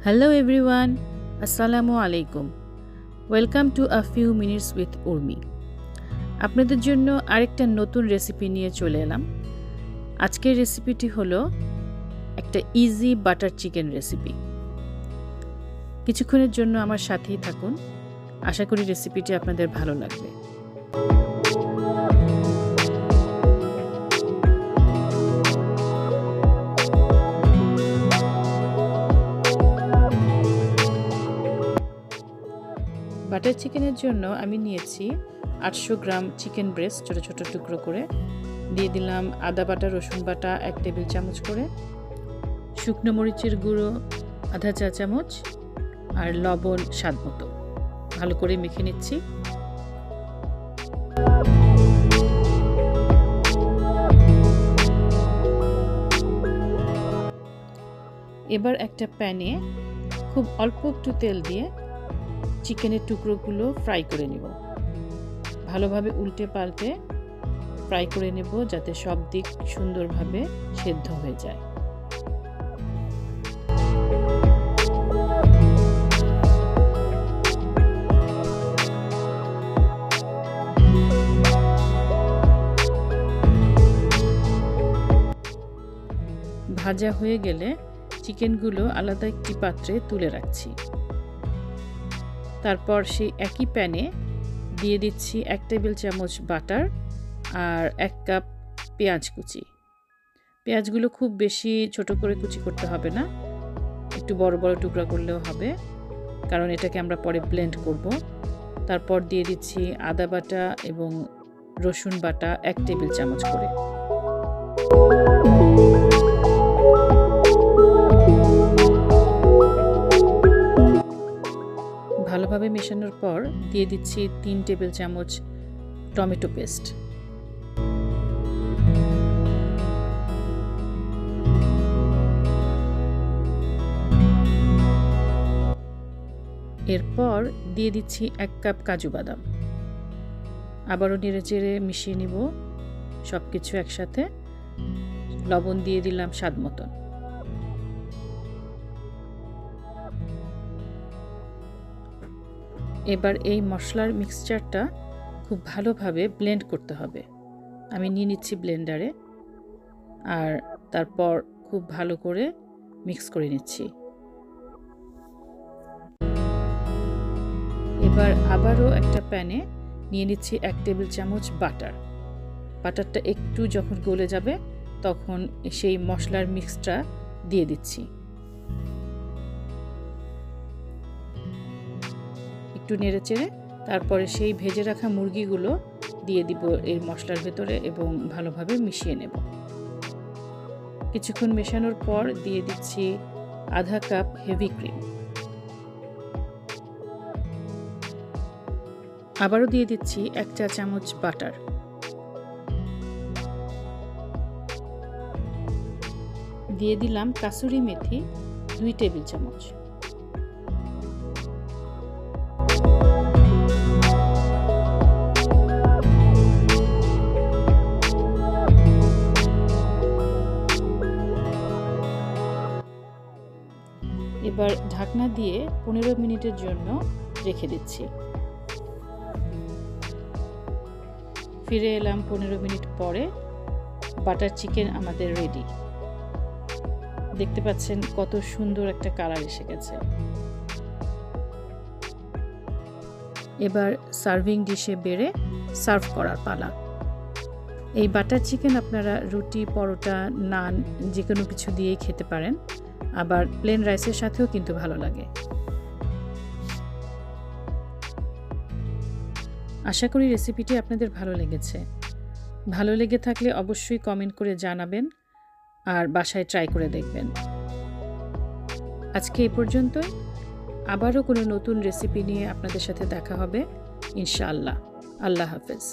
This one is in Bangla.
Hello everyone, Assalamu alaikum. Welcome to a few minutes with Urmee. আপনাদের জন্য আরেকটা নতুন রেসিপি নিয়ে চলে এলাম। আজকের রেসিপিটি হলো একটা ইজি বাটার চিকেন রেসিপি। কিছুক্ষণের জন্য আমার সাথেই থাকুন। আশা করি রেসিপিটি আপনাদের ভালো লাগবে। বাটার চিকেনের জন্য আমি নিয়েছি 800 গ্রাম চিকেন ব্রেস্ট ছোট ছোট টুকরো করে, দিয়ে দিলাম আদা বাটা রসুন বাটা 1 টেবিল চামচ করে, শুকনো মরিচের গুঁড়ো আধা চা চামচ আর লবণ স্বাদ মতো। ভালো করে মেখে নিচ্ছি। এবার একটা প্যানে খুব অল্প একটু তেল দিয়ে চিকেনের টুকরোগুলো ফ্রাই করে নেব। ভালোভাবে উল্টে পাল্টে ফ্রাই করে নেব যাতে সব দিক সুন্দরভাবে সেদ্ধ হয়ে যায়। ভাজা হয়ে গেলে চিকেনগুলো আলাদা একটি পাত্রে তুলে রাখছি। তারপর সেই একই প্যানে দিয়ে দিচ্ছি 1 টেবিল চামচ বাটার আর 1 কাপ পেঁয়াজ কুচি। পেঁয়াজগুলো খুব বেশি ছোট করে কুচি করতে হবে না, একটু বড় বড় টুকরা করলেও হবে, কারণ এটাকে আমরা পরে ব্লেন্ড করব। তারপর দিয়ে দিচ্ছি আদা বাটা এবং রসুন বাটা 1 টেবিল চামচ করে। ভালোভাবে মেশানোর পর দিয়ে দিচ্ছি 3 টেবিল চামচ টমেটো পেস্ট। এরপর দিয়ে দিচ্ছি 1 কাপ কাজু বাদাম। আবারও নেড়েচেড়ে মিশিয়ে নিব সব কিছু একসাথে। লবণ দিয়ে দিলাম স্বাদ মতন। এবার এই মশলার মিক্সচারটা খুব ভালোভাবে ব্লেন্ড করতে হবে। আমি নিয়ে নিচ্ছি ব্লেন্ডারে, আর তারপর খুব ভালো করে মিক্স করে নিচ্ছি। এবার আবারও একটা প্যানে নিয়ে নিচ্ছি 1 টেবিল চামচ বাটার। বাটারটা একটু যখন গলে যাবে তখন সেই মশলার মিক্সটা দিয়ে দিচ্ছি। একটু নেড়েচেড়ে তারপরে সেই ভেজে রাখা মুরগিগুলো দিয়ে দিব এই মশলার ভেতরে এবং ভালোভাবে মিশিয়ে নেব। কিছুক্ষণ মেশানোর পর দিয়ে দিচ্ছি আধা কাপ হেভি ক্রিম। আবারও দিয়ে দিচ্ছি 1 চা চামচ বাটার। দিয়ে দিলাম কাসুরি মেথি 2 টেবিল চামচ। এবার ঢাকনা দিয়ে 15 মিনিটের জন্য রেখে দিচ্ছি। ফিরে এলাম 15 মিনিট পরে। বাটার চিকেন আমাদের রেডি। দেখতে পাচ্ছেন কত সুন্দর একটা কালার এসে গেছে। এবার সার্ভিং ডিশে বেড়ে সার্ভ করার পালা। এই বাটার চিকেন আপনারা রুটি, পরোটা, নান যে কোনো কিছু দিয়েই খেতে পারেন, আবার প্লেন রাইসের সাথেও কিন্তু ভালো লাগে। আশা করি রেসিপিটি আপনাদের ভালো লেগেছে। ভালো লেগে থাকলে অবশ্যই কমেন্ট করে জানাবেন আর বাসায় ট্রাই করে দেখবেন। আজকে এই পর্যন্তই। আবারও কোনো নতুন রেসিপি নিয়ে আপনাদের সাথে দেখা হবে ইনশাআল্লাহ। আল্লাহ হাফেজ।